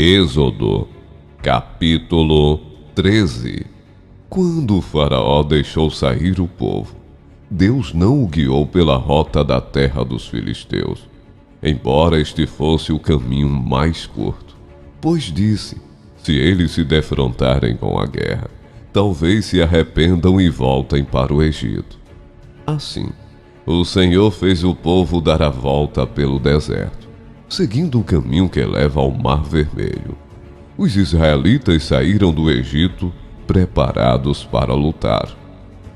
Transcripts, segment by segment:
Êxodo, capítulo 13. Quando o faraó deixou sair o povo, Deus não o guiou pela rota da terra dos filisteus, embora este fosse o caminho mais curto, pois disse: se eles se defrontarem com a guerra, talvez se arrependam e voltem para o Egito. Assim, o Senhor fez o povo dar a volta pelo deserto, seguindo o caminho que leva ao Mar Vermelho. Os israelitas saíram do Egito preparados para lutar.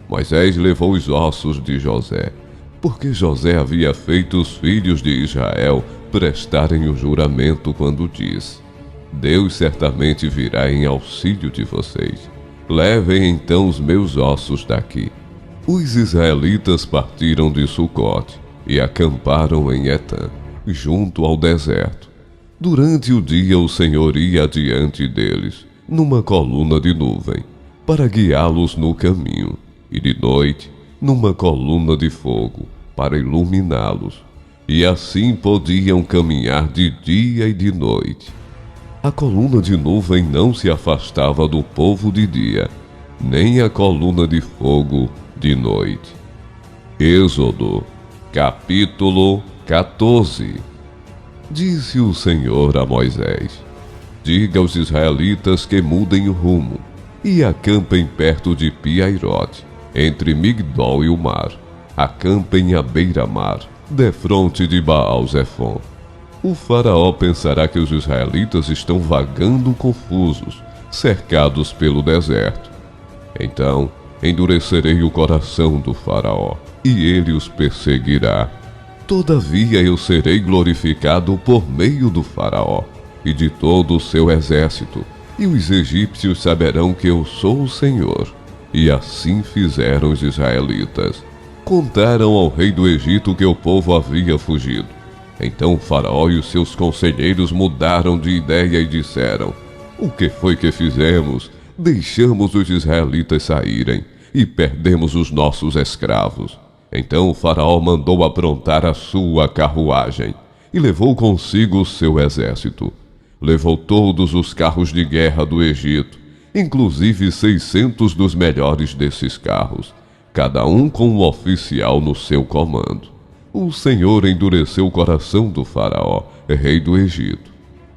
Moisés levou os ossos de José, porque José havia feito os filhos de Israel prestarem o juramento quando disse: Deus certamente virá em auxílio de vocês. Levem então os meus ossos daqui. Os israelitas partiram de Sucote e acamparam em Etã, junto ao deserto. Durante o dia o Senhor ia adiante deles, numa coluna de nuvem, para guiá-los no caminho, e de noite, numa coluna de fogo, para iluminá-los. E assim podiam caminhar de dia e de noite. A coluna de nuvem não se afastava do povo de dia, nem a coluna de fogo de noite. Êxodo, capítulo 14. Disse o Senhor a Moisés: diga aos israelitas que mudem o rumo e acampem perto de Pi-Hairote, entre Migdol e o mar. Acampem à beira-mar, defronte de Baal-Zefon. O faraó pensará que os israelitas estão vagando confusos, cercados pelo deserto. Então endurecerei o coração do faraó, e ele os perseguirá. Todavia eu serei glorificado por meio do faraó e de todo o seu exército, e os egípcios saberão que eu sou o Senhor. E assim fizeram os israelitas. Contaram ao rei do Egito que o povo havia fugido. Então o faraó e os seus conselheiros mudaram de ideia e disseram: o que foi que fizemos? Deixamos os israelitas saírem e perdemos os nossos escravos. Então o faraó mandou aprontar a sua carruagem e levou consigo o seu exército. Levou todos os carros de guerra do Egito, inclusive 600 dos melhores desses carros, cada um com um oficial no seu comando. O Senhor endureceu o coração do faraó, rei do Egito,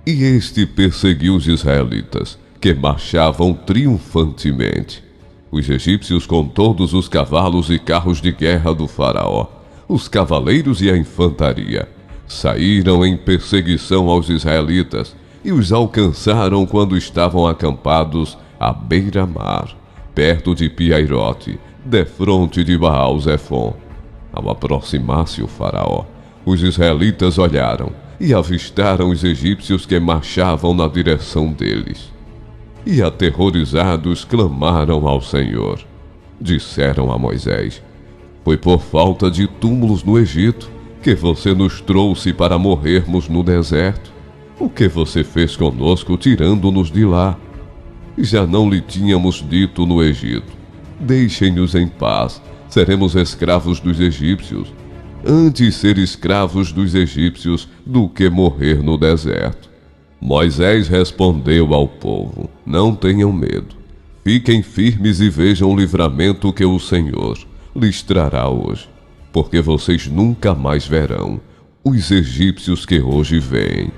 e este perseguiu os israelitas, que marchavam triunfantemente. Os egípcios, com todos os cavalos e carros de guerra do faraó, os cavaleiros e a infantaria, saíram em perseguição aos israelitas e os alcançaram quando estavam acampados à beira-mar, perto de Pi-Hairote, defronte de Baal-Zefon. Ao aproximar-se o faraó, os israelitas olharam e avistaram os egípcios que marchavam na direção deles. E aterrorizados clamaram ao Senhor. Disseram a Moisés: foi por falta de túmulos no Egito que você nos trouxe para morrermos no deserto. O que você fez conosco tirando-nos de lá? Já não lhe tínhamos dito no Egito: deixem-nos em paz, seremos escravos dos egípcios. Antes ser escravos dos egípcios do que morrer no deserto. Moisés respondeu ao povo: não tenham medo. Fiquem firmes e vejam o livramento que o Senhor lhes trará hoje, porque vocês nunca mais verão os egípcios que hoje veem.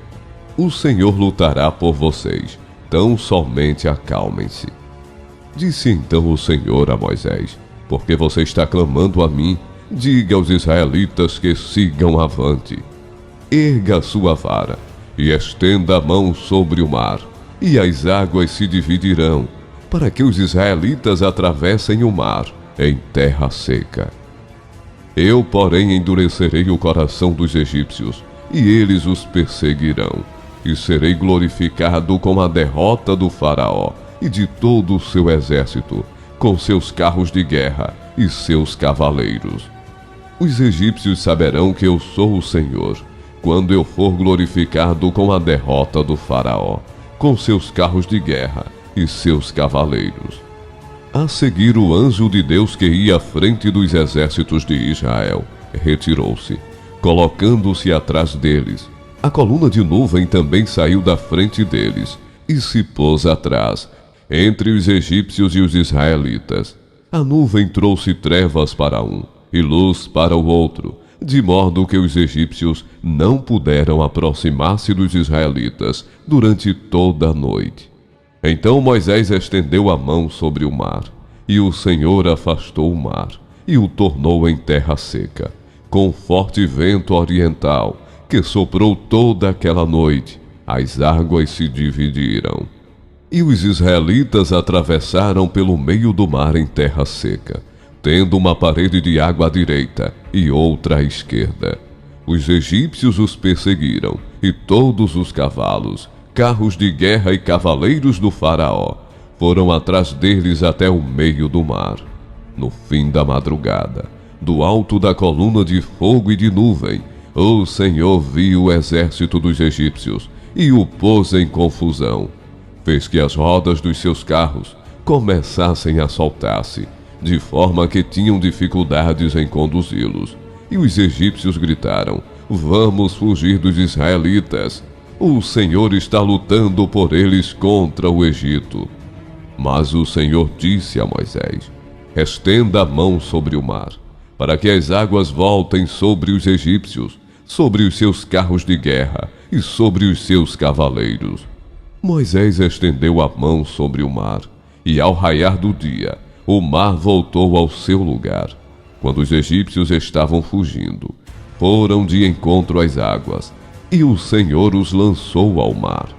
O Senhor lutará por vocês, tão somente acalmem-se. Disse então o Senhor a Moisés: porque você está clamando a mim, diga aos israelitas que sigam avante. Erga a sua vara e estenda a mão sobre o mar, e as águas se dividirão, para que os israelitas atravessem o mar em terra seca. Eu, porém, endurecerei o coração dos egípcios, e eles os perseguirão, e serei glorificado com a derrota do faraó e de todo o seu exército, com seus carros de guerra e seus cavaleiros. Os egípcios saberão que eu sou o Senhor, quando eu for glorificado com a derrota do faraó, com seus carros de guerra e seus cavaleiros. A seguir, o anjo de Deus que ia à frente dos exércitos de Israel retirou-se, colocando-se atrás deles, A coluna de nuvem também saiu da frente deles e se pôs atrás, entre os egípcios e os israelitas. A nuvem trouxe trevas para um e luz para o outro, de modo que os egípcios não puderam aproximar-se dos israelitas durante toda a noite. Então Moisés estendeu a mão sobre o mar, e o Senhor afastou o mar, e o tornou em terra seca, com forte vento oriental, que soprou toda aquela noite. As águas se dividiram. E os israelitas atravessaram pelo meio do mar em terra seca, tendo uma parede de água à direita e outra à esquerda. Os egípcios os perseguiram, e todos os cavalos, carros de guerra e cavaleiros do faraó foram atrás deles até o meio do mar. No fim da madrugada, do alto da coluna de fogo e de nuvem, o Senhor viu o exército dos egípcios e o pôs em confusão. Fez que as rodas dos seus carros começassem a soltar-se, de forma que tinham dificuldades em conduzi-los. E os egípcios gritaram: "Vamos fugir dos israelitas! O Senhor está lutando por eles contra o Egito." Mas o Senhor disse a Moisés: "Estenda a mão sobre o mar, para que as águas voltem sobre os egípcios, sobre os seus carros de guerra e sobre os seus cavaleiros." Moisés estendeu a mão sobre o mar, e ao raiar do dia, o mar voltou ao seu lugar. Quando os egípcios estavam fugindo, foram de encontro às águas, e o Senhor os lançou ao mar.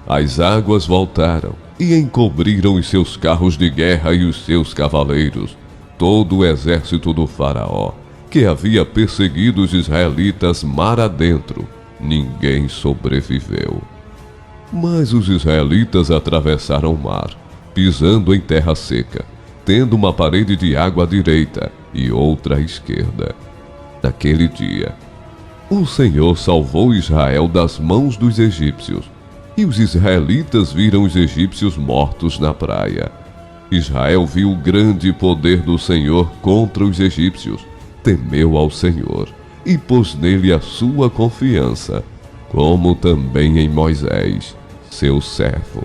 As águas voltaram e encobriram os seus carros de guerra e os seus cavaleiros, todo o exército do faraó, que havia perseguido os israelitas mar adentro. Ninguém sobreviveu. Mas os israelitas atravessaram o mar, pisando em terra seca, tendo uma parede de água à direita e outra à esquerda. Naquele dia, o Senhor salvou Israel das mãos dos egípcios, e os israelitas viram os egípcios mortos na praia. Israel viu o grande poder do Senhor contra os egípcios, temeu ao Senhor e pôs nele a sua confiança, como também em Moisés, seu servo.